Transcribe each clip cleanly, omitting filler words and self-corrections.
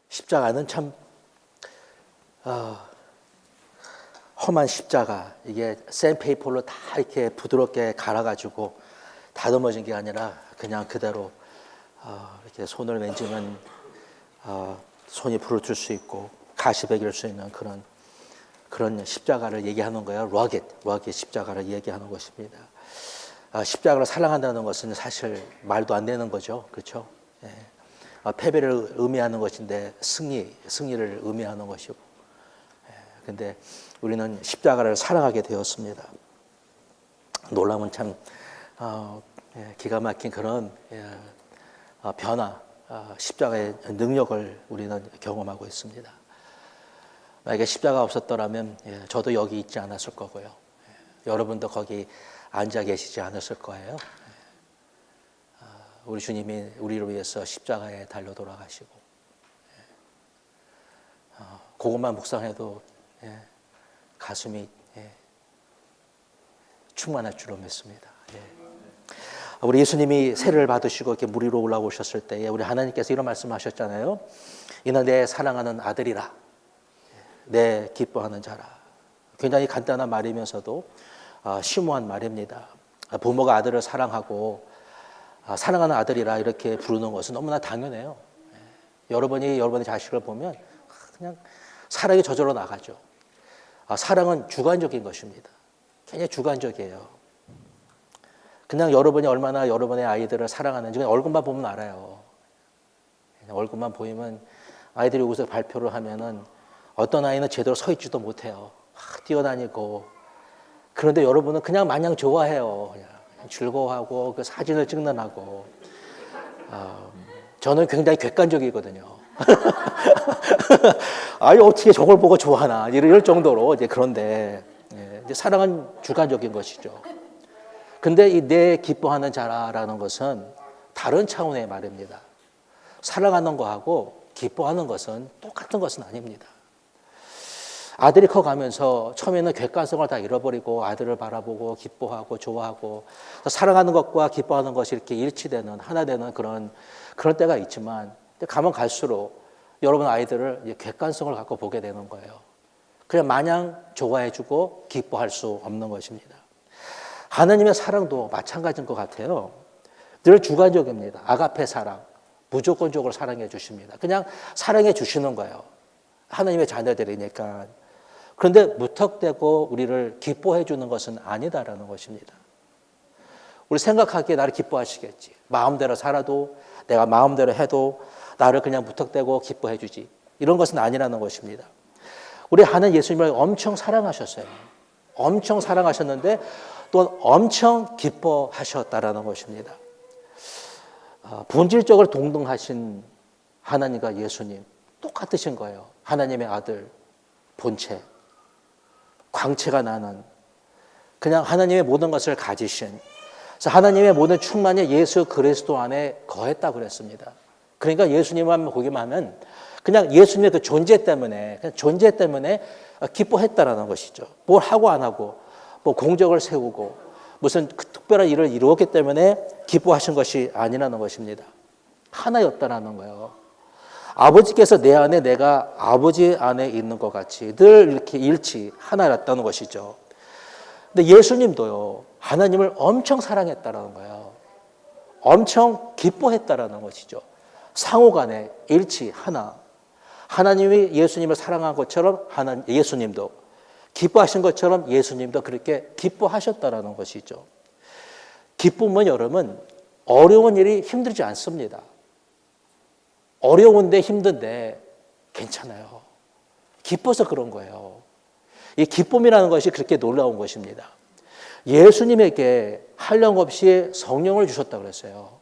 십자가는 참 험한 십자가, 이게 샌페이퍼로 다 이렇게 부드럽게 갈아가지고 다듬어진 게 아니라 그냥 그대로 이렇게 손을 만지면 손이 부르틀 수 있고 가시 베길 수 있는 그런 십자가를 얘기하는 거예요. 러겟 십자가를 얘기하는 것입니다. 십자가를 사랑한다는 것은 사실 말도 안 되는 거죠, 그렇죠? 예. 패배를 의미하는 것인데 승리를 의미하는 것이고, 근데 우리는 십자가를 사랑하게 되었습니다. 놀라운 참 기가 막힌 그런 변화, 십자가의 능력을 우리는 경험하고 있습니다. 만약에 십자가 없었더라면 저도 여기 있지 않았을 거고요. 여러분도 거기 앉아 계시지 않았을 거예요. 우리 주님이 우리를 위해서 십자가에 달려 돌아가시고, 그것만 묵상해도 가슴이 충만할 줄로 믿습니다. 우리 예수님이 세례를 받으시고 이렇게 물 위로 올라오셨을 때에 우리 하나님께서 이런 말씀하셨잖아요. 이는 내 사랑하는 아들이라, 내 기뻐하는 자라. 굉장히 간단한 말이면서도 심오한 말입니다. 부모가 아들을 사랑하고 사랑하는 아들이라 이렇게 부르는 것은 너무나 당연해요. 여러분이 여러분의 자식을 보면 그냥 사랑이 저절로 나가죠. 사랑은 주관적인 것입니다. 굉장히 주관적이에요. 그냥 여러분이 얼마나 여러분의 아이들을 사랑하는지 그냥 얼굴만 보면 알아요. 그냥 얼굴만 보이면 아이들이 여기서 발표를 하면은 어떤 아이는 제대로 서 있지도 못해요. 뛰어다니고. 그런데 여러분은 그냥 마냥 좋아해요. 그냥 즐거워하고 그 사진을 찍는하고. 저는 굉장히 객관적이거든요. 아니 어떻게 저걸 보고 좋아하나 이럴 정도로 이제. 그런데 이제 사랑은 주관적인 것이죠. 근데 이 내 기뻐하는 자라라는 것은 다른 차원의 말입니다. 사랑하는 거하고 기뻐하는 것은 똑같은 것은 아닙니다. 아들이 커가면서 처음에는 객관성을 다 잃어버리고 아들을 바라보고 기뻐하고 좋아하고 사랑하는 것과 기뻐하는 것이 이렇게 일치되는 하나 되는 그런 때가 있지만 가면 갈수록 여러분 아이들을 객관성을 갖고 보게 되는 거예요. 그냥 마냥 좋아해주고 기뻐할 수 없는 것입니다. 하나님의 사랑도 마찬가지인 것 같아요. 늘 주관적입니다. 아가페 사랑, 무조건적으로 사랑해 주십니다. 그냥 사랑해 주시는 거예요. 하나님의 자녀들이니까. 그런데 무턱대고 우리를 기뻐해 주는 것은 아니다라는 것입니다. 우리 생각하기에 나를 기뻐하시겠지. 마음대로 살아도 내가 마음대로 해도 나를 그냥 무턱대고 기뻐해 주지. 이런 것은 아니라는 것입니다. 우리 하나님 예수님을 엄청 사랑하셨어요. 엄청 사랑하셨는데 또 엄청 기뻐하셨다라는 것입니다. 본질적으로 동등하신 하나님과 예수님 똑같으신 거예요. 하나님의 아들 본체, 광채가 나는 그냥 하나님의 모든 것을 가지신, 그래서 하나님의 모든 충만이 예수 그리스도 안에 거했다고 그랬습니다. 그러니까 예수님만 보기만 하면 그냥 예수님의 그 존재 때문에 기뻐했다라는 것이죠. 뭘 하고 안 하고 뭐 공적을 세우고 무슨 특별한 일을 이루었기 때문에 기뻐하신 것이 아니라는 것입니다. 하나였다라는 거예요. 아버지께서 내 안에 내가 아버지 안에 있는 것 같이 늘 이렇게 일치 하나였다는 것이죠. 근데 예수님도요, 하나님을 엄청 사랑했다라는 거예요. 엄청 기뻐했다라는 것이죠. 상호간에 일치 하나. 하나님이 예수님을 사랑한 것처럼 예수님도 기뻐하신 것처럼 예수님도 그렇게 기뻐하셨다라는 것이죠. 기쁨은 여러분 어려운 일이 힘들지 않습니다. 어려운데 힘든데 괜찮아요. 기뻐서 그런 거예요. 이 기쁨이라는 것이 그렇게 놀라운 것입니다. 예수님에게 한량없이 성령을 주셨다고 그랬어요.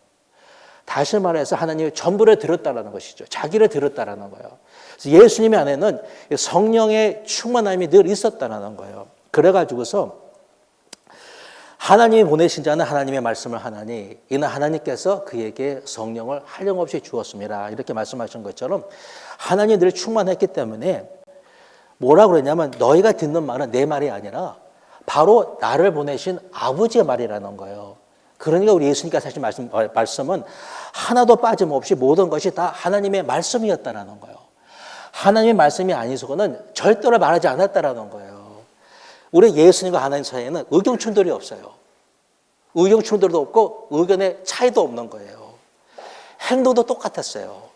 다시 말해서 하나님이 전부를 드렸다라는 것이죠. 자기를 드렸다라는 거예요. 그래서 예수님 안에는 성령의 충만함이 늘 있었다라는 거예요. 그래가지고서 하나님이 보내신 자는 하나님의 말씀을 하나니 이는 하나님께서 그에게 성령을 한량없이 주었습니다. 이렇게 말씀하신 것처럼 하나님이 늘 충만했기 때문에 뭐라고 그랬냐면 너희가 듣는 말은 내 말이 아니라 바로 나를 보내신 아버지의 말이라는 거예요. 그러니까 우리 예수님께서 하신 말씀은 하나도 빠짐없이 모든 것이 다 하나님의 말씀이었다라는 거예요. 하나님의 말씀이 아니고는 절대로 말하지 않았다라는 거예요. 우리 예수님과 하나님 사이에는 의견 충돌이 없어요. 의견 충돌도 없고 의견의 차이도 없는 거예요. 행동도 똑같았어요.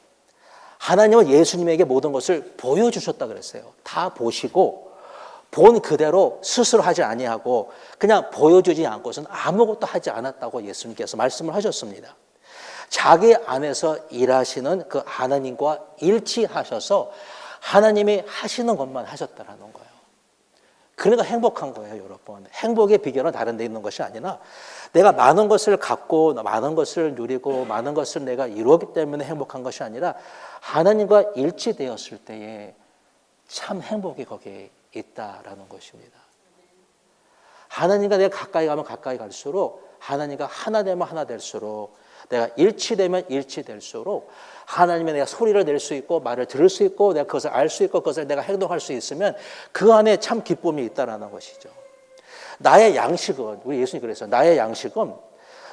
하나님은 예수님에게 모든 것을 보여주셨다 그랬어요. 다 보시고 본 그대로 스스로 하지 아니하고 그냥 보여주지 않고서는 아무것도 하지 않았다고 예수님께서 말씀을 하셨습니다. 자기 안에서 일하시는 그 하나님과 일치하셔서 하나님이 하시는 것만 하셨다라는 거예요. 그러니까 행복한 거예요, 여러분. 행복의 비결은 다른 데 있는 것이 아니라 내가 많은 것을 갖고 많은 것을 누리고 많은 것을 내가 이루었기 때문에 행복한 것이 아니라 하나님과 일치되었을 때에 참 행복이 거기에 있다라는 것입니다. 하나님과 내가 가까이 가면 가까이 갈수록 하나님과 하나 되면 하나 될수록 내가 일치되면 일치될수록 하나님의 내가 소리를 낼 수 있고 말을 들을 수 있고 내가 그것을 알 수 있고 그것을 내가 행동할 수 있으면 그 안에 참 기쁨이 있다라는 것이죠. 나의 양식은 우리 예수님이 그랬어요. 나의 양식은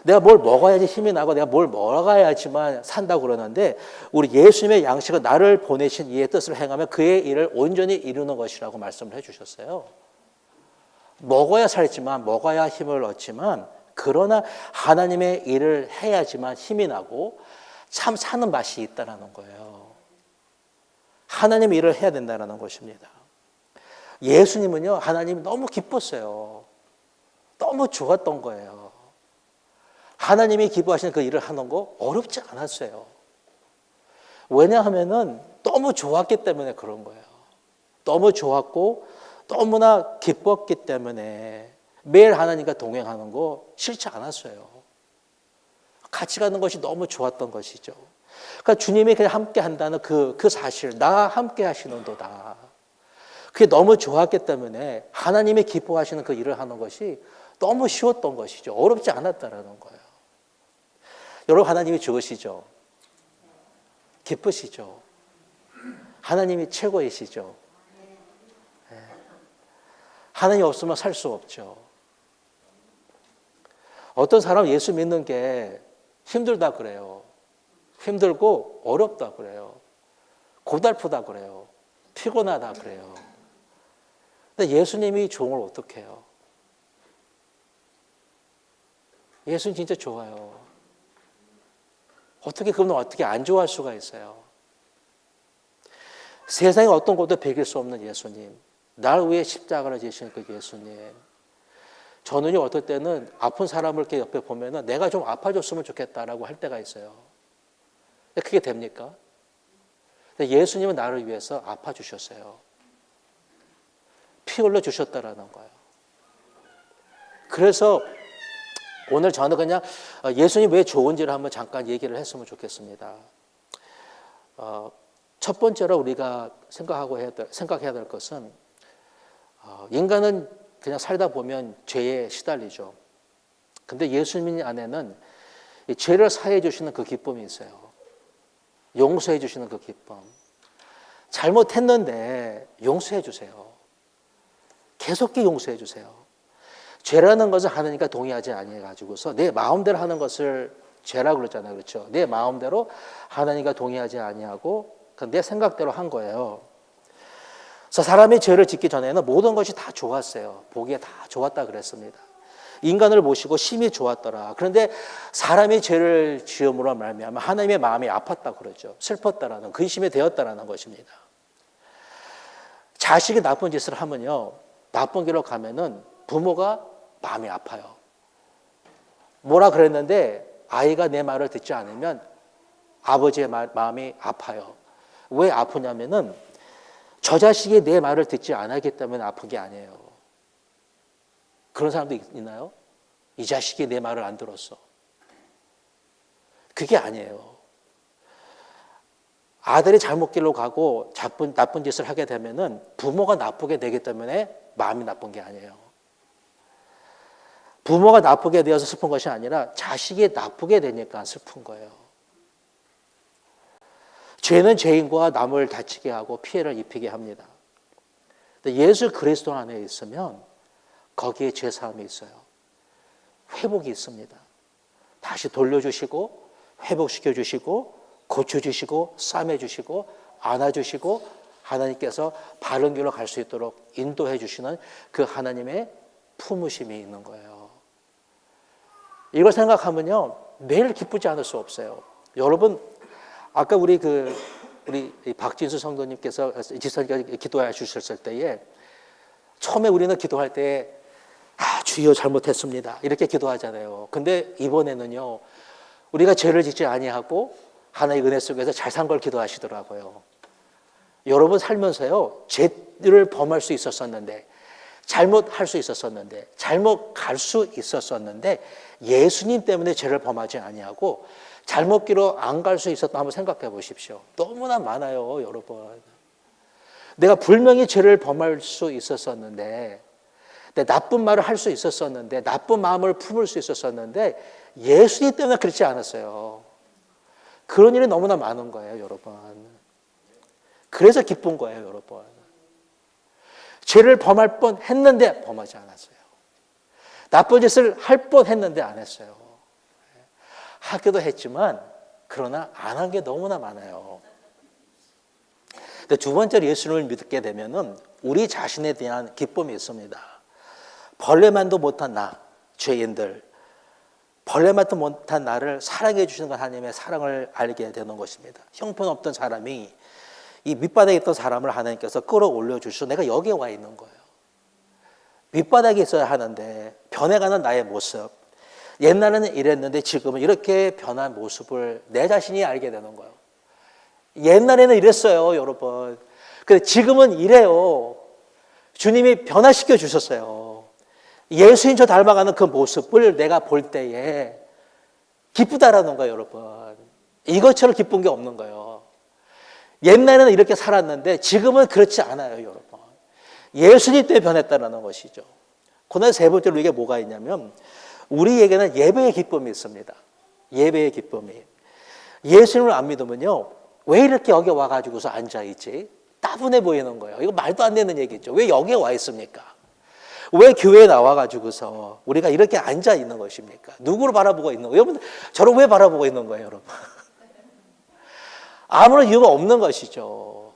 내가 뭘 먹어야지 힘이 나고 내가 뭘 먹어야지만 산다고 그러는데 우리 예수님의 양식은 나를 보내신 이의 뜻을 행하면 그의 일을 온전히 이루는 것이라고 말씀을 해주셨어요. 먹어야 살지만 먹어야 힘을 얻지만 그러나 하나님의 일을 해야지만 힘이 나고 참 사는 맛이 있다는 거예요. 하나님의 일을 해야 된다는 것입니다. 예수님은요, 하나님이 너무 기뻤어요. 너무 좋았던 거예요. 하나님이 기뻐하시는 그 일을 하는 거 어렵지 않았어요. 왜냐하면은 너무 좋았기 때문에 그런 거예요. 너무 좋았고 너무나 기뻤기 때문에 매일 하나님과 동행하는 거 싫지 않았어요. 같이 가는 것이 너무 좋았던 것이죠. 그러니까 주님이 그냥 함께 한다는 그 사실, 나 함께 하시는도다. 그게 너무 좋았기 때문에 하나님이 기뻐하시는 그 일을 하는 것이 너무 쉬웠던 것이죠. 어렵지 않았다라는 거예요. 여러분, 하나님이 좋으시죠? 기쁘시죠? 하나님이 최고이시죠? 네. 하나님 없으면 살 수 없죠. 어떤 사람은 예수 믿는 게 힘들다 그래요. 힘들고 어렵다 그래요. 고달프다 그래요. 피곤하다 그래요. 근데 예수님이 좋은 걸 어떻게 해요? 예수님 진짜 좋아요. 어떻게 그분은 어떻게 안 좋아할 수가 있어요? 세상에 어떤 것도 베길 수 없는 예수님. 날 위해 십자가를 지신 그 예수님. 저는요, 어떨 때는 아픈 사람을 이렇게 옆에 보면은 내가 좀 아파졌으면 좋겠다라고 할 때가 있어요. 근데 그게 됩니까? 근데 예수님은 나를 위해서 아파주셨어요. 피 흘려주셨다라는 거예요. 그래서 오늘 저는 그냥 예수님 왜 좋은지를 한번 잠깐 얘기를 했으면 좋겠습니다. 첫 번째로 우리가 생각해야 될 것은 인간은 그냥 살다 보면 죄에 시달리죠. 근데 예수님 안에는 죄를 사해 주시는 그 기쁨이 있어요. 용서해 주시는 그 기쁨. 잘못했는데 용서해 주세요. 계속히 용서해 주세요. 죄라는 것은 하나님과 동의하지 아니해가지고서 내 마음대로 하는 것을 죄라고 그러잖아요. 그렇죠? 내 마음대로 하나님과 동의하지 아니하고 내 생각대로 한 거예요. 그래서 사람이 죄를 짓기 전에는 모든 것이 다 좋았어요. 보기에 다 좋았다 그랬습니다. 인간을 보시고 심히 좋았더라. 그런데 사람이 죄를 지음으로 말미암아 하나님의 마음이 아팠다 그러죠. 슬펐다라는, 근심이 되었다라는 것입니다. 자식이 나쁜 짓을 하면요, 나쁜 길로 가면은 부모가 마음이 아파요. 뭐라 그랬는데 아이가 내 말을 듣지 않으면 아버지의 마음이 아파요. 왜 아프냐면은 저 자식이 내 말을 듣지 않았기 때문에 아픈 게 아니에요. 그런 사람도 있나요? 이 자식이 내 말을 안 들었어. 그게 아니에요. 아들이 잘못 길로 가고 나쁜 짓을 하게 되면은 부모가 나쁘게 되기 때문에 마음이 나쁜 게 아니에요. 부모가 나쁘게 되어서 슬픈 것이 아니라 자식이 나쁘게 되니까 슬픈 거예요. 죄는 죄인과 남을 다치게 하고 피해를 입히게 합니다. 근데 예수 그리스도 안에 있으면 거기에 죄사함이 있어요. 회복이 있습니다. 다시 돌려주시고 회복시켜주시고 고쳐주시고 싸매주시고 안아주시고 하나님께서 바른 길로 갈 수 있도록 인도해 주시는 그 하나님의 품으심이 있는 거예요. 이걸 생각하면요, 매일 기쁘지 않을 수 없어요. 여러분, 아까 우리 박진수 성도님께서 지사님께서 기도해 주셨을 때에 처음에 우리는 기도할 때 주여 잘못했습니다 이렇게 기도하잖아요. 근데 이번에는요, 우리가 죄를 짓지 아니하고 하나님의 은혜 속에서 잘 산 걸 기도하시더라고요. 여러분 살면서요, 죄를 범할 수 있었었는데, 잘못할 수 있었었는데, 잘못 갈 수 있었었는데 예수님 때문에 죄를 범하지 아니하고 잘못기로 안 갈 수 있었다 한번 생각해 보십시오. 너무나 많아요, 여러분. 내가 분명히 죄를 범할 수 있었었는데, 나쁜 말을 할 수 있었었는데, 나쁜 마음을 품을 수 있었었는데 예수님 때문에 그렇지 않았어요. 그런 일이 너무나 많은 거예요, 여러분. 그래서 기쁜 거예요, 여러분. 죄를 범할 뻔 했는데 범하지 않았어요. 나쁜 짓을 할 뻔 했는데 안 했어요. 하기도 했지만 그러나 안 한 게 너무나 많아요. 근데 두 번째로 예수님을 믿게 되면은 우리 자신에 대한 기쁨이 있습니다. 벌레만도 못한 나, 죄인들, 벌레만도 못한 나를 사랑해 주시는 하나님의 사랑을 알게 되는 것입니다. 형편없던 사람이 이 밑바닥에 있던 사람을 하나님께서 끌어올려 주셔서 내가 여기에 와 있는 거예요. 밑바닥에 있어야 하는데 변해가는 나의 모습, 옛날에는 이랬는데 지금은 이렇게 변한 모습을 내 자신이 알게 되는 거예요. 옛날에는 이랬어요, 여러분. 근데 지금은 이래요. 주님이 변화시켜 주셨어요. 예수님 저 닮아가는 그 모습을 내가 볼 때에 기쁘다라는 거예요, 여러분. 이것처럼 기쁜 게 없는 거예요. 옛날에는 이렇게 살았는데 지금은 그렇지 않아요, 여러분. 예수님 때문에 변했다는 것이죠. 그다음에 세 번째로 이게 뭐가 있냐면 우리에게는 예배의 기쁨이 있습니다. 예배의 기쁨이. 예수님을 안 믿으면요, 왜 이렇게 여기 와가지고서 앉아있지? 따분해 보이는 거예요. 이거 말도 안 되는 얘기죠. 왜 여기에 와 있습니까? 왜 교회에 나와가지고서 우리가 이렇게 앉아있는 것입니까? 누구를 바라보고 있는 거예요? 여러분, 저를 왜 바라보고 있는 거예요, 여러분? 아무런 이유가 없는 것이죠.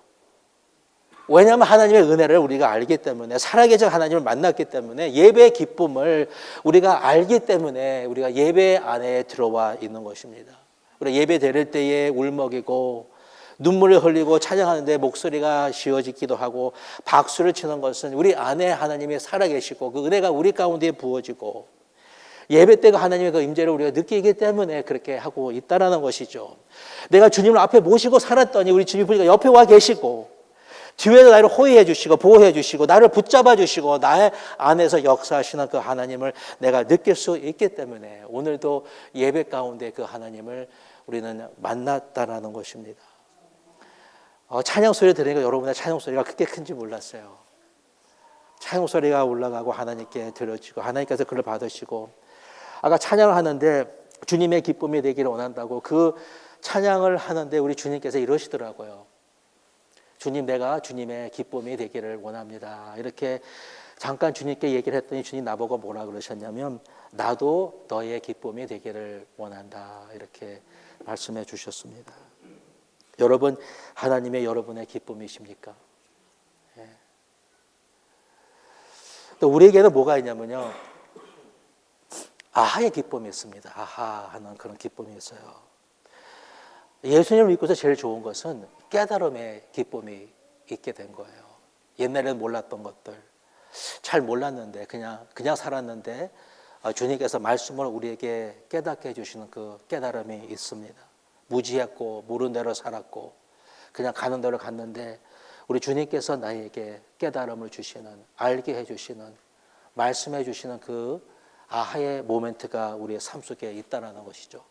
왜냐하면 하나님의 은혜를 우리가 알기 때문에, 살아계신 하나님을 만났기 때문에, 예배의 기쁨을 우리가 알기 때문에 우리가 예배 안에 들어와 있는 것입니다. 우리가 예배 드릴 때에 울먹이고 눈물을 흘리고 찬양하는데 목소리가 쉬어지기도 하고 박수를 치는 것은 우리 안에 하나님이 살아계시고 그 은혜가 우리 가운데 부어지고 예배 때가 하나님의 그 임재를 우리가 느끼기 때문에 그렇게 하고 있다는 것이죠. 내가 주님을 앞에 모시고 살았더니 우리 주님 보니까 옆에 와 계시고 뒤에서 나를 호위해 주시고 보호해 주시고 나를 붙잡아 주시고 나의 안에서 역사하시는 그 하나님을 내가 느낄 수 있기 때문에 오늘도 예배 가운데 그 하나님을 우리는 만났다라는 것입니다. 찬양 소리 들으니까 여러분의 찬양 소리가 그렇게 큰지 몰랐어요. 찬양 소리가 올라가고 하나님께 들어지고 하나님께서 그를 받으시고, 아까 찬양을 하는데 주님의 기쁨이 되기를 원한다고 그 찬양을 하는데 우리 주님께서 이러시더라고요. 주님, 내가 주님의 기쁨이 되기를 원합니다. 이렇게 잠깐 주님께 얘기를 했더니 주님 나보고 뭐라 그러셨냐면 나도 너의 기쁨이 되기를 원한다. 이렇게 말씀해 주셨습니다. 여러분, 하나님의 여러분의 기쁨이십니까? 예. 또 우리에게는 뭐가 있냐면요, 아하의 기쁨이 있습니다. 아하 하는 그런 기쁨이 있어요. 예수님을 믿고서 제일 좋은 것은 깨달음의 기쁨이 있게 된 거예요. 옛날에는 몰랐던 것들, 잘 몰랐는데 그냥 살았는데 주님께서 말씀을 우리에게 깨닫게 해주시는 그 깨달음이 있습니다. 무지했고 모르는 대로 살았고 그냥 가는 대로 갔는데 우리 주님께서 나에게 깨달음을 주시는, 알게 해주시는, 말씀해 주시는 그 아하의 모멘트가 우리의 삶 속에 있다는 것이죠.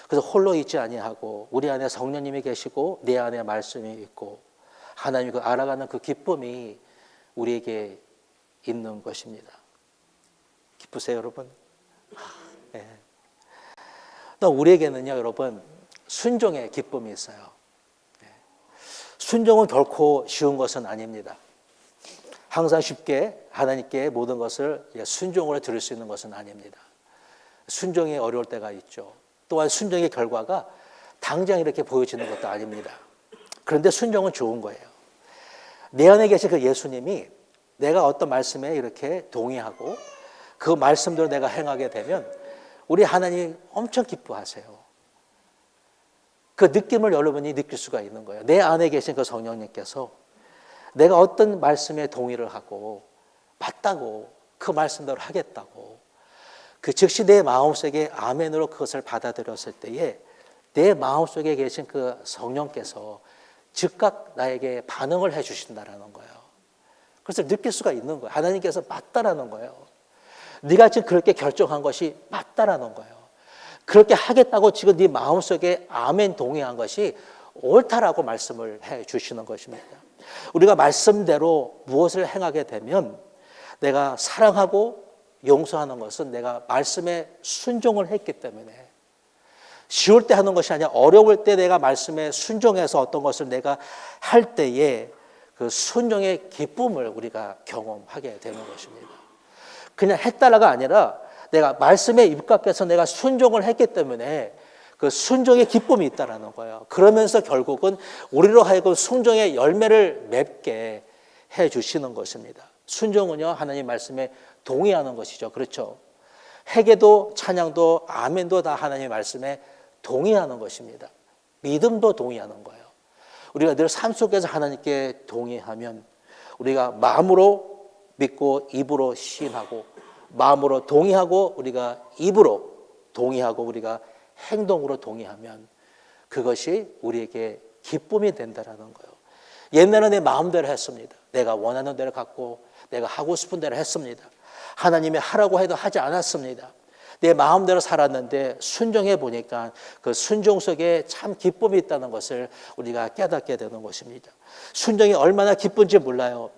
그래서 홀로 있지 아니하고 우리 안에 성령님이 계시고 내 안에 말씀이 있고 하나님이 그 알아가는 그 기쁨이 우리에게 있는 것입니다. 기쁘세요, 여러분? 네. 또 우리에게는요, 여러분, 순종의 기쁨이 있어요. 순종은 결코 쉬운 것은 아닙니다. 항상 쉽게 하나님께 모든 것을 순종으로 들을 수 있는 것은 아닙니다. 순종이 어려울 때가 있죠. 또한 순종의 결과가 당장 이렇게 보여지는 것도 아닙니다. 그런데 순종은 좋은 거예요. 내 안에 계신 그 예수님이 내가 어떤 말씀에 이렇게 동의하고 그 말씀대로 내가 행하게 되면 우리 하나님 엄청 기뻐하세요. 그 느낌을 여러분이 느낄 수가 있는 거예요. 내 안에 계신 그 성령님께서 내가 어떤 말씀에 동의를 하고 맞다고 그 말씀대로 하겠다고 그 즉시 내 마음속에 아멘으로 그것을 받아들였을 때에 내 마음속에 계신 그 성령께서 즉각 나에게 반응을 해 주신다라는 거예요. 그래서 느낄 수가 있는 거예요. 하나님께서 맞다라는 거예요. 네가 지금 그렇게 결정한 것이 맞다라는 거예요. 그렇게 하겠다고 지금 네 마음속에 아멘 동의한 것이 옳다라고 말씀을 해 주시는 것입니다. 우리가 말씀대로 무엇을 행하게 되면 내가 사랑하고 용서하는 것은 내가 말씀에 순종을 했기 때문에 쉬울 때 하는 것이 아니라 어려울 때 내가 말씀에 순종해서 어떤 것을 내가 할 때에 그 순종의 기쁨을 우리가 경험하게 되는 것입니다. 그냥 했다라가 아니라 내가 말씀에 입각해서 내가 순종을 했기 때문에 그 순종의 기쁨이 있다라는 거예요. 그러면서 결국은 우리로 하여금 순종의 열매를 맺게 해 주시는 것입니다. 순종은요, 하나님 말씀에 동의하는 것이죠. 그렇죠? 회개도 찬양도 아멘도 다 하나님 말씀에 동의하는 것입니다. 믿음도 동의하는 거예요. 우리가 늘 삶 속에서 하나님께 동의하면 우리가 마음으로 믿고 입으로 시인하고 마음으로 동의하고 우리가 입으로 동의하고 우리가 행동으로 동의하면 그것이 우리에게 기쁨이 된다라는 거예요. 옛날에는 내 마음대로 했습니다. 내가 원하는 대로 갖고 내가 하고 싶은 대로 했습니다. 하나님이 하라고 해도 하지 않았습니다. 내 마음대로 살았는데 순종해 보니까 그 순종 속에 참 기쁨이 있다는 것을 우리가 깨닫게 되는 것입니다. 순종이 얼마나 기쁜지 몰라요.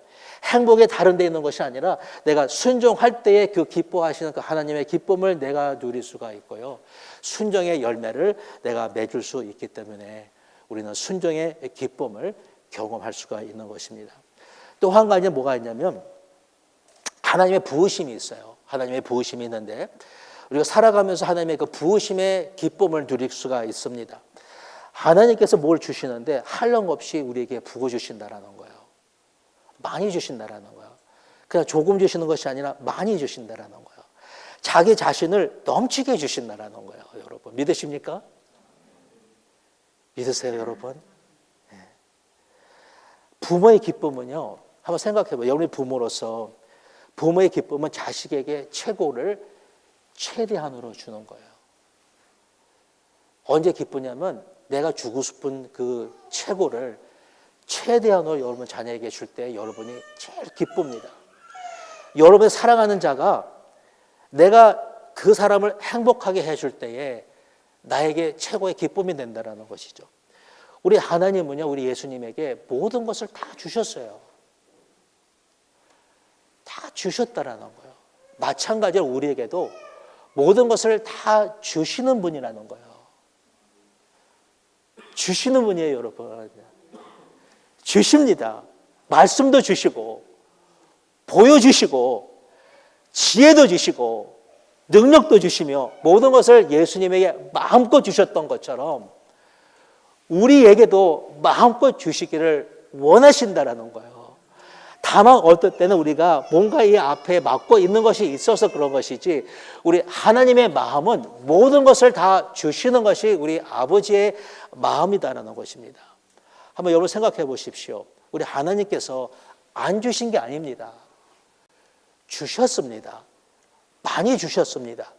행복이 다른 데 있는 것이 아니라 내가 순종할 때에 그 기뻐하시는 그 하나님의 기쁨을 내가 누릴 수가 있고요. 순종의 열매를 내가 맺을 수 있기 때문에 우리는 순종의 기쁨을 경험할 수가 있는 것입니다. 또 한 가지 뭐가 있냐면 하나님의 부으심이 있어요. 하나님의 부으심이 있는데 우리가 살아가면서 하나님의 그 부으심의 기쁨을 누릴 수가 있습니다. 하나님께서 뭘 주시는데 한량없이 우리에게 부어주신다라는 거예요. 많이 주신다라는 거예요. 그냥 조금 주시는 것이 아니라 많이 주신다라는 거예요. 자기 자신을 넘치게 주신다라는 거예요. 여러분 믿으십니까? 믿으세요, 여러분? 네. 부모의 기쁨은요, 한번 생각해봐요. 여러분이 부모로서 부모의 기쁨은 자식에게 최고를 최대한으로 주는 거예요. 언제 기쁘냐면 내가 주고 싶은 그 최고를 최대한으로 여러분 자녀에게 줄 때 여러분이 제일 기쁩니다. 여러분의 사랑하는 자가 내가 그 사람을 행복하게 해줄 때에 나에게 최고의 기쁨이 된다는 것이죠. 우리 하나님은요, 우리 예수님에게 모든 것을 다 주셨어요. 다 주셨다라는 거예요. 마찬가지로 우리에게도 모든 것을 다 주시는 분이라는 거예요. 주시는 분이에요, 여러분. 주십니다. 말씀도 주시고 보여주시고 지혜도 주시고 능력도 주시며 모든 것을 예수님에게 마음껏 주셨던 것처럼 우리에게도 마음껏 주시기를 원하신다라는 거예요. 다만 어떨 때는 우리가 뭔가 이 앞에 막고 있는 것이 있어서 그런 것이지 우리 하나님의 마음은 모든 것을 다 주시는 것이 우리 아버지의 마음이다라는 것입니다. 한번 여러분 생각해 보십시오. 우리 하나님께서 안 주신 게 아닙니다. 주셨습니다. 많이 주셨습니다.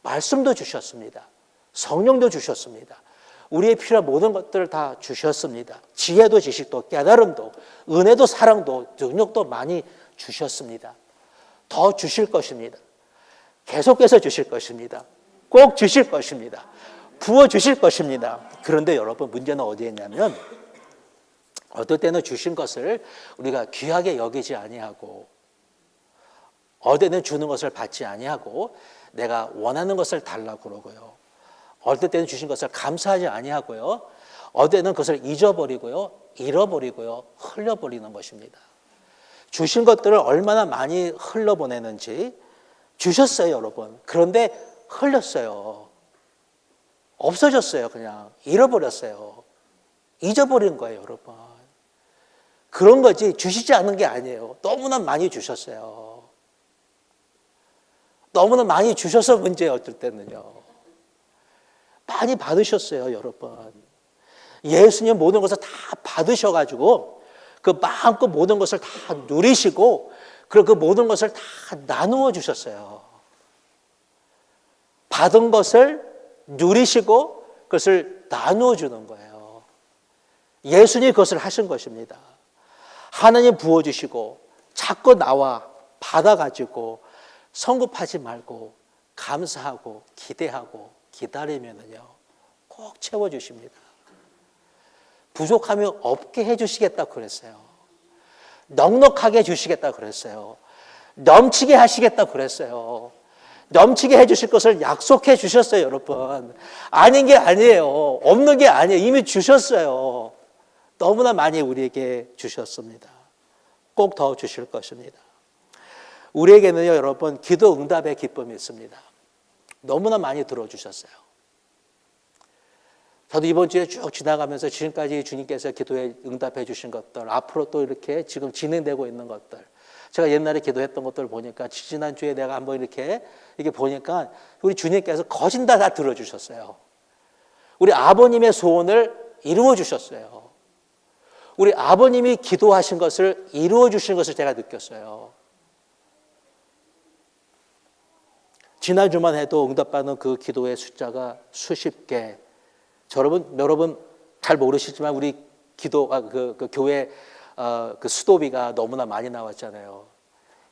말씀도 주셨습니다. 성령도 주셨습니다. 우리의 필요한 모든 것들을 다 주셨습니다. 지혜도 지식도 깨달음도 은혜도 사랑도 능력도 많이 주셨습니다. 더 주실 것입니다. 계속해서 주실 것입니다. 꼭 주실 것입니다. 부어주실 것입니다. 그런데 여러분 문제는 어디에 있냐면 어떨 때는 주신 것을 우리가 귀하게 여기지 아니하고 어떨 때는 주는 것을 받지 아니하고 내가 원하는 것을 달라고 그러고요. 어떨 때는 주신 것을 감사하지 아니하고요. 어떨 때는 그것을 잊어버리고요. 잃어버리고요. 흘려버리는 것입니다. 주신 것들을 얼마나 많이 흘러보내는지 주셨어요, 여러분. 그런데 흘렸어요. 없어졌어요, 그냥. 잃어버렸어요. 잊어버린 거예요, 여러분. 그런 거지 주시지 않은 게 아니에요. 너무나 많이 주셨어요. 너무나 많이 주셔서 문제예요. 어떨 때는요. 많이 받으셨어요. 여러분. 예수님 모든 것을 다 받으셔가지고 그 마음껏 모든 것을 다 누리시고 그리고 그 모든 것을 다 나누어 주셨어요. 받은 것을 누리시고 그것을 나누어 주는 거예요. 예수님이 그것을 하신 것입니다. 하나님 부어주시고 자꾸 나와 받아가지고 성급하지 말고 감사하고 기대하고 기다리면은요 꼭 채워주십니다. 부족하면 없게 해주시겠다고 그랬어요. 넉넉하게 해주시겠다고 그랬어요. 넘치게 하시겠다고 그랬어요. 넘치게 해주실 것을 약속해 주셨어요. 여러분. 아닌 게 아니에요. 없는 게 아니에요. 이미 주셨어요. 너무나 많이 우리에게 주셨습니다. 꼭 더 주실 것입니다. 우리에게는요 여러분 기도 응답의 기쁨이 있습니다. 너무나 많이 들어주셨어요. 저도 이번 주에 쭉 지나가면서 지금까지 주님께서 기도에 응답해 주신 것들, 앞으로 또 이렇게 지금 진행되고 있는 것들, 제가 옛날에 기도했던 것들을 보니까 지난주에 내가 한번 이렇게 보니까 우리 주님께서 거진 다 들어주셨어요. 우리 아버님의 소원을 이루어 주셨어요. 우리 아버님이 기도하신 것을 이루어 주신 것을 제가 느꼈어요. 지난주만 해도 응답받는 그 기도의 숫자가 수십 개. 여러분 잘 모르시지만 우리 그 교회 그 수도비가 너무나 많이 나왔잖아요.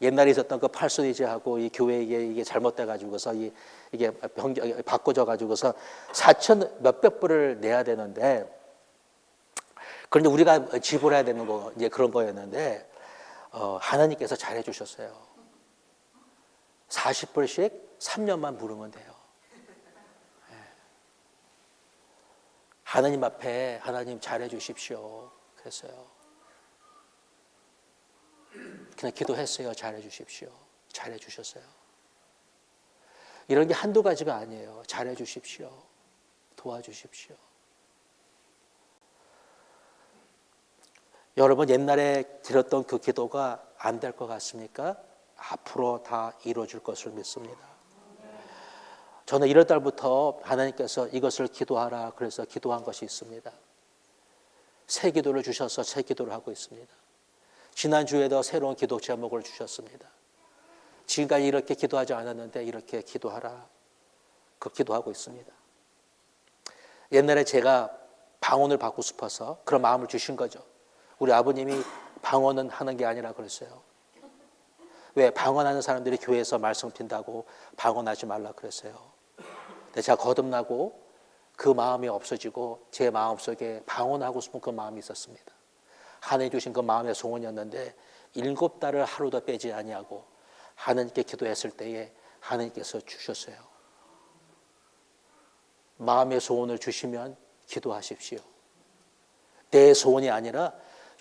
옛날에 있었던 그 팔순이제하고 이 교회 이게 잘못돼 가지고서 이게 바꿔져 가지고서 4천 몇백 불을 내야 되는데, 그런데 우리가 지불해야 되는 거 이제 그런 거였는데 하나님께서 잘해 주셨어요. 40불씩 3년만 부르면 돼요. 하나님 앞에 하나님 잘해 주십시오. 그랬어요. 그냥 기도했어요. 잘해 주십시오. 잘해 주셨어요. 이런 게 한두 가지가 아니에요. 잘해 주십시오. 도와주십시오. 여러분 옛날에 드렸던 그 기도가 안 될 것 같습니까? 앞으로 다 이루어질 것을 믿습니다. 저는 1월 달부터 하나님께서 이것을 기도하라 그래서 기도한 것이 있습니다. 새 기도를 주셔서 새 기도를 하고 있습니다. 지난주에도 새로운 기도 제목을 주셨습니다. 지금까지 이렇게 기도하지 않았는데 이렇게 기도하라. 그 기도하고 있습니다. 옛날에 제가 방언을 받고 싶어서 그런 마음을 주신 거죠. 우리 아버님이 방언은 하는 게 아니라 그랬어요. 왜? 방언하는 사람들이 교회에서 말씀 핀다고 방언하지 말라 그랬어요. 근데 제가 거듭나고 그 마음이 없어지고 제 마음속에 방언하고 싶은 그 마음이 있었습니다. 하나님 주신 그 마음의 소원이었는데 7달을 하루도 빼지 아니하고 하나님께 기도했을 때에 하나님께서 주셨어요. 마음의 소원을 주시면 기도하십시오. 내 소원이 아니라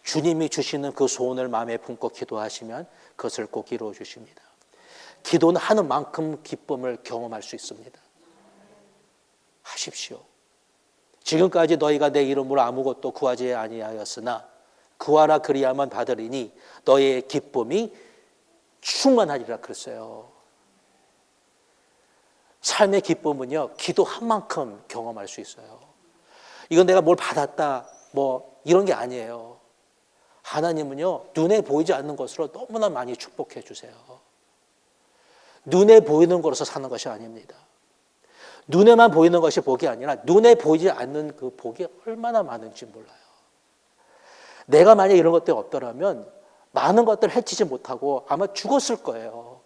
주님이 주시는 그 소원을 마음에 품고 기도하시면 그것을 꼭 이루어 주십니다. 기도는 하는 만큼 기쁨을 경험할 수 있습니다. 하십시오. 지금까지 너희가 내 이름으로 아무것도 구하지 아니하였으나 구하라 그리하면 받으리니 너희의 기쁨이 충만하리라 그랬어요. 삶의 기쁨은요 기도한 만큼 경험할 수 있어요. 이건 내가 뭘 받았다 뭐 이런 게 아니에요. 하나님은요 눈에 보이지 않는 것으로 너무나 많이 축복해 주세요. 눈에 보이는 것으로 사는 것이 아닙니다. 눈에만 보이는 것이 복이 아니라 눈에 보이지 않는 그 복이 얼마나 많은지 몰라요. 내가 만약 이런 것들이 없더라면 많은 것들을 해치지 못하고 아마 죽었을 거예요.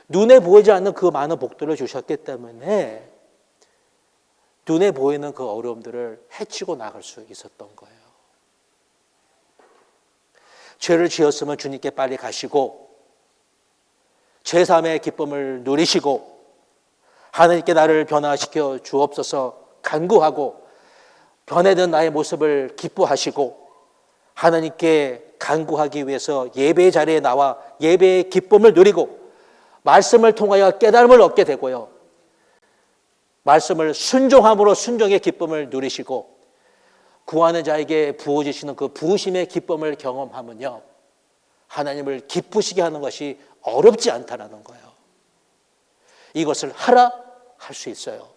눈에 보이지 않는 그 많은 복들을 주셨기 때문에 눈에 보이는 그 어려움들을 해치고 나갈 수 있었던 거예요. 죄를 지었으면 주님께 빨리 가시고 제3의 기쁨을 누리시고 하나님께 나를 변화시켜 주옵소서 간구하고 변해든 나의 모습을 기뻐하시고 하나님께 간구하기 위해서 예배의 자리에 나와 예배의 기쁨을 누리고 말씀을 통하여 깨달음을 얻게 되고요. 말씀을 순종함으로 순종의 기쁨을 누리시고 구하는 자에게 부어주시는 그 부으심의 기쁨을 경험하면요, 하나님을 기쁘시게 하는 것이 어렵지 않다라는 거예요. 이것을 하라 할 수 있어요.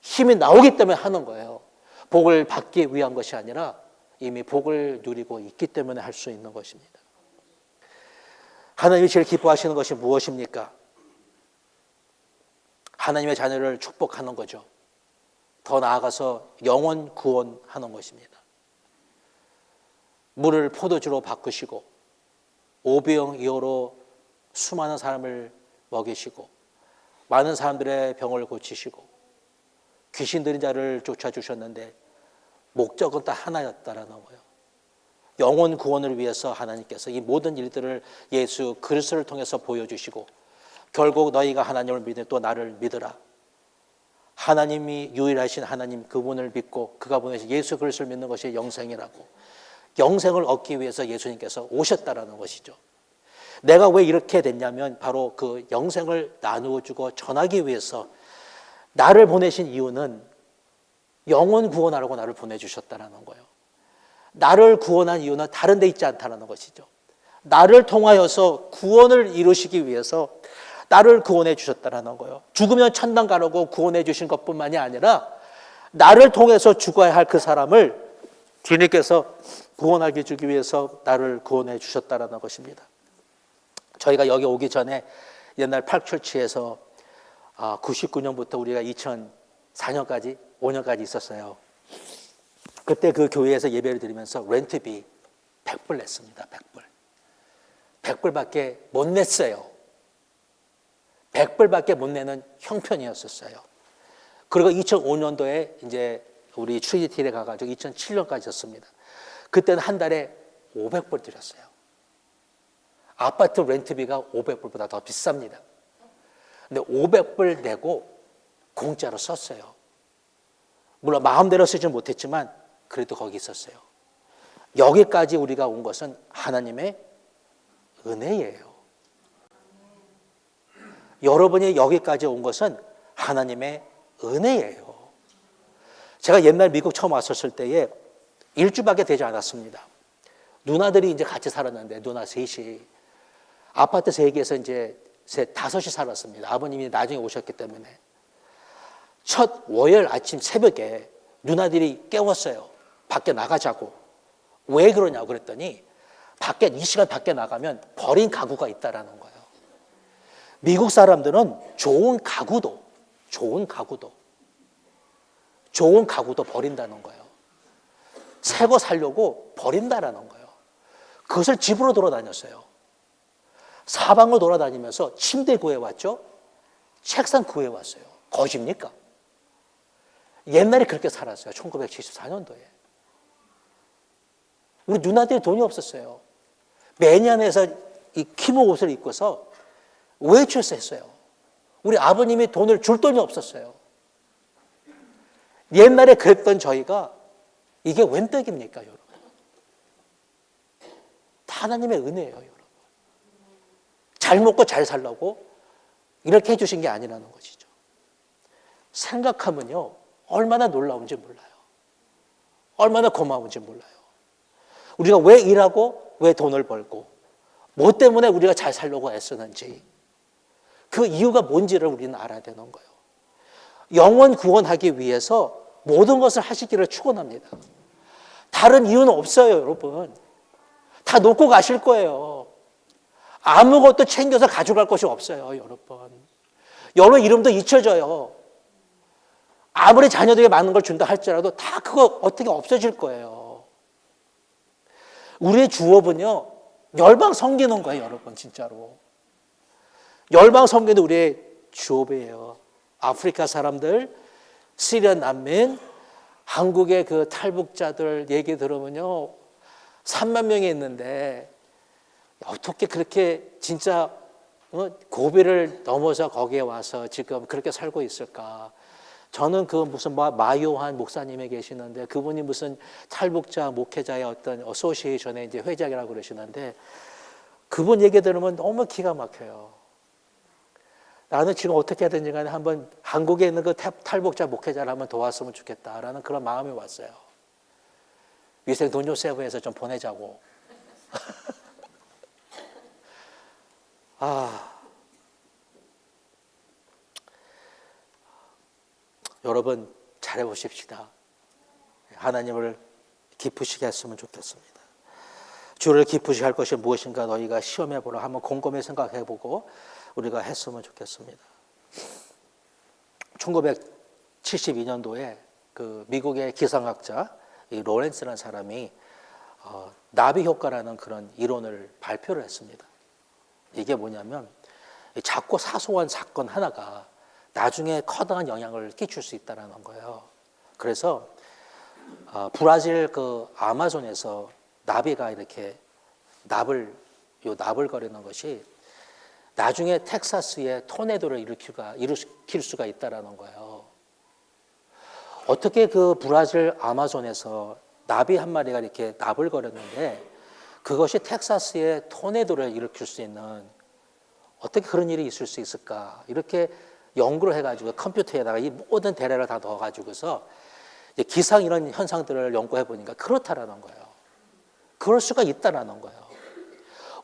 힘이 나오기 때문에 하는 거예요. 복을 받기 위한 것이 아니라 이미 복을 누리고 있기 때문에 할 수 있는 것입니다. 하나님이 제일 기뻐하시는 것이 무엇입니까? 하나님의 자녀를 축복하는 거죠. 더 나아가서 영혼 구원하는 것입니다. 물을 포도주로 바꾸시고 오병이어로 수많은 사람을 먹이시고 많은 사람들의 병을 고치시고 귀신 들린 자를 쫓아주셨는데 목적은 다 하나였다라는 거예요. 영혼 구원을 위해서 하나님께서 이 모든 일들을 예수 그리스도를 통해서 보여주시고 결국 너희가 하나님을 믿으면 또 나를 믿으라. 하나님이 유일하신 하나님 그분을 믿고 그가 보내신 예수 그리스도를 믿는 것이 영생이라고, 영생을 얻기 위해서 예수님께서 오셨다라는 것이죠. 내가 왜 이렇게 됐냐면 바로 그 영생을 나누어 주고 전하기 위해서 나를 보내신 이유는 영혼 구원하라고 나를 보내주셨다라는 거예요. 나를 구원한 이유는 다른 데 있지 않다라는 것이죠. 나를 통하여서 구원을 이루시기 위해서 나를 구원해 주셨다라는 거예요. 죽으면 천당 가라고 구원해 주신 것뿐만이 아니라 나를 통해서 죽어야 할 그 사람을 주님께서 구원하게 주기 위해서 나를 구원해 주셨다라는 것입니다. 저희가 여기 오기 전에 옛날 팔철치에서 99년부터 우리가 2004년까지 5년까지 있었어요. 그때 그 교회에서 예배를 드리면서 렌트비 100불 냈습니다. 100불. 100불밖에 못 냈어요. 100불밖에 못 내는 형편이었었어요. 그리고 2005년도에 이제 우리 트리니티에 가가지고 2007년까지 였습니다. 그때는 한 달에 500불 드렸어요. 아파트 렌트비가 500불보다 더 비쌉니다. 근데 500불 내고 공짜로 썼어요. 물론 마음대로 쓰지 못했지만 그래도 거기 있었어요. 여기까지 우리가 온 것은 하나님의 은혜예요. 여러분이 여기까지 온 것은 하나님의 은혜예요. 제가 옛날 미국 처음 왔었을 때에 일주밖에 되지 않았습니다. 누나들이 이제 같이 살았는데 누나 셋이 아파트 3개에서 이제 5이 살았습니다. 아버님이 나중에 오셨기 때문에. 첫 월요일 아침 새벽에 누나들이 깨웠어요. 밖에 나가자고. 왜 그러냐고 그랬더니 이 시간 밖에 나가면 버린 가구가 있다라는 거예요. 미국 사람들은 좋은 가구도 버린다는 거예요. 새 거 사려고 버린다라는 거예요. 그것을 집으로 돌아다녔어요. 사방을 돌아다니면서 침대 구해왔죠. 책상 구해왔어요. 거짓입니까? 옛날에 그렇게 살았어요. 1974년도에. 우리 누나들이 돈이 없었어요. 매년에서 이 키모 옷을 입고서 외출했어요. 우리 아버님이 돈을 줄 돈이 없었어요. 옛날에 그랬던 저희가 이게 웬 떡입니까, 여러분? 다 하나님의 은혜예요, 여러분. 잘 먹고 잘 살라고 이렇게 해주신 게 아니라는 것이죠. 생각하면요, 얼마나 놀라운지 몰라요. 얼마나 고마운지 몰라요. 우리가 왜 일하고 왜 돈을 벌고 뭐 때문에 우리가 잘 살려고 애쓰는지 그 이유가 뭔지를 우리는 알아야 되는 거예요. 영원 구원하기 위해서 모든 것을 하시기를 축원합니다. 다른 이유는 없어요, 여러분. 다 놓고 가실 거예요. 아무것도 챙겨서 가져갈 것이 없어요, 여러분. 여러분 이름도 잊혀져요. 아무리 자녀들에게 많은 걸 준다 할지라도 다 그거 어떻게 없어질 거예요. 우리의 주업은요, 열방 섬기는 거예요, 여러분, 진짜로. 열방 섬기는 우리의 주업이에요. 아프리카 사람들, 시리아 난민, 한국의 그 탈북자들 얘기 들으면요, 3만 명이 있는데 어떻게 그렇게 진짜 고비를 넘어서 거기에 와서 지금 그렇게 살고 있을까? 저는 그 무슨 마요한 목사님이 계시는데 그분이 무슨 탈북자 목회자의 어떤 어소시에이션의 이제 회장이라고 그러시는데 그분 얘기 들으면 너무 기가 막혀요. 나는 지금 어떻게 하든지 간에 한번 한국에 있는 그 탈북자 목회자를 한번 도왔으면 좋겠다라는 그런 마음이 왔어요. 위생 동료 세부에서 좀 보내자고. 여러분 잘해보십시다. 하나님을 기쁘시게 했으면 좋겠습니다. 주를 기쁘시게 할 것이 무엇인가 너희가 시험해보라. 한번 곰곰이 생각해보고 우리가 했으면 좋겠습니다. 1972년도에 그 미국의 기상학자 이 로렌스라는 사람이 나비 효과라는 그런 이론을 발표를 했습니다. 이게 뭐냐면 작고 사소한 사건 하나가 나중에 커다란 영향을 끼칠 수 있다는 거예요. 그래서 브라질 그 아마존에서 나비가 이렇게 나불거리는 것이 나중에 텍사스에 토네이도를 일으킬 수가 있다는 거예요. 어떻게 그 브라질 아마존에서 나비 한 마리가 이렇게 나불거렸는데 그것이 텍사스에 토네이도를 일으킬 수 있는 어떻게 그런 일이 있을 수 있을까? 이렇게 연구를 해가지고 컴퓨터에다가 이 모든 데이터를 다 넣어가지고서 기상 이런 현상들을 연구해 보니까 그렇다라는 거예요. 그럴 수가 있다라는 거예요.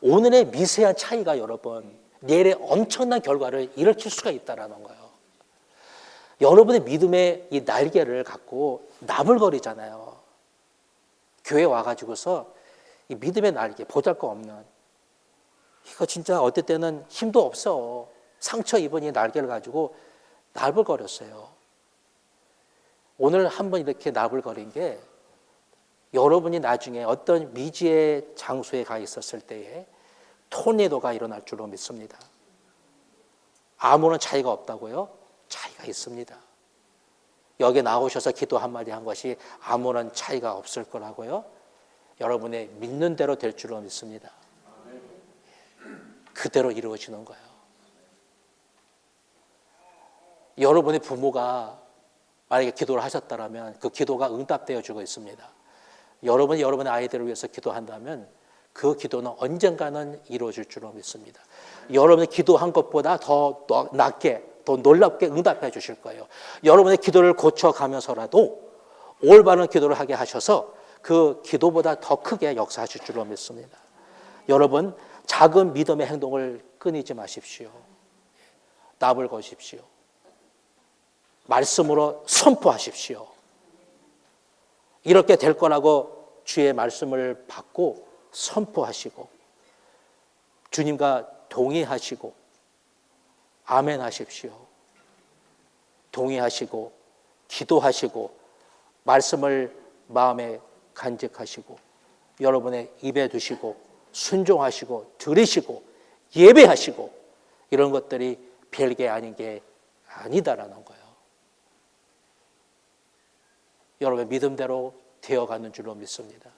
오늘의 미세한 차이가 여러분 내일의 엄청난 결과를 일으킬 수가 있다라는 거예요. 여러분의 믿음의 이 날개를 갖고 나불거리잖아요. 교회 와가지고서 이 믿음의 날개 보잘것없는 이거 진짜 어떨 때는 힘도 없어. 상처 입은 이 날개를 가지고 나불거렸어요. 오늘 한번 이렇게 나불거린 게 여러분이 나중에 어떤 미지의 장소에 가 있었을 때에 토네이도가 일어날 줄로 믿습니다. 아무런 차이가 없다고요? 차이가 있습니다. 여기 나오셔서 기도 한마디 한 것이 아무런 차이가 없을 거라고요? 여러분의 믿는 대로 될 줄로 믿습니다. 그대로 이루어지는 거예요. 여러분의 부모가 만약에 기도를 하셨다면 그 기도가 응답되어 주고 있습니다. 여러분이 여러분의 아이들을 위해서 기도한다면 그 기도는 언젠가는 이루어질 줄로 믿습니다. 여러분이 기도한 것보다 더 낫게, 더 놀랍게 응답해 주실 거예요. 여러분의 기도를 고쳐가면서라도 올바른 기도를 하게 하셔서 그 기도보다 더 크게 역사하실 줄로 믿습니다. 여러분 작은 믿음의 행동을 끊이지 마십시오. 납을 거십시오. 말씀으로 선포하십시오. 이렇게 될 거라고 주의 말씀을 받고 선포하시고 주님과 동의하시고 아멘 하십시오. 동의하시고 기도하시고 말씀을 마음에 간직하시고 여러분의 입에 두시고 순종하시고 들으시고 예배하시고 이런 것들이 별게 아닌 게 아니다라는 거예요. 여러분의 믿음대로 되어가는 줄로 믿습니다.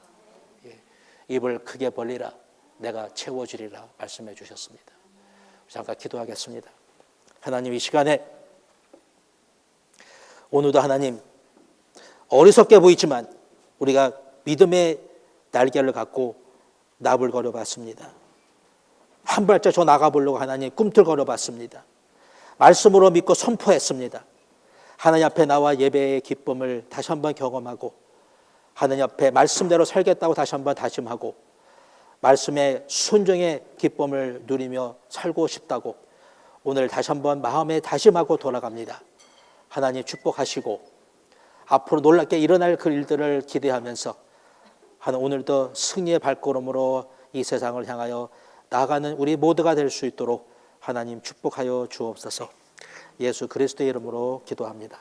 입을 크게 벌리라 내가 채워주리라 말씀해 주셨습니다. 잠깐 기도하겠습니다. 하나님 이 시간에 오늘도 하나님 어리석게 보이지만 우리가 믿음의 날개를 갖고 나불거려 봤습니다. 한 발짝 더 나가보려고 하나님 꿈틀거려 봤습니다. 말씀으로 믿고 선포했습니다. 하나님 앞에 나와 예배의 기쁨을 다시 한번 경험하고 하나님 앞에 말씀대로 살겠다고 다시 한번 다짐하고 말씀의 순종의 기쁨을 누리며 살고 싶다고 오늘 다시 한번 마음에 다짐하고 돌아갑니다. 하나님 축복하시고 앞으로 놀랍게 일어날 그 일들을 기대하면서 하나님 오늘도 승리의 발걸음으로 이 세상을 향하여 나아가는 우리 모두가 될 수 있도록 하나님 축복하여 주옵소서. 예수 그리스도의 이름으로 기도합니다.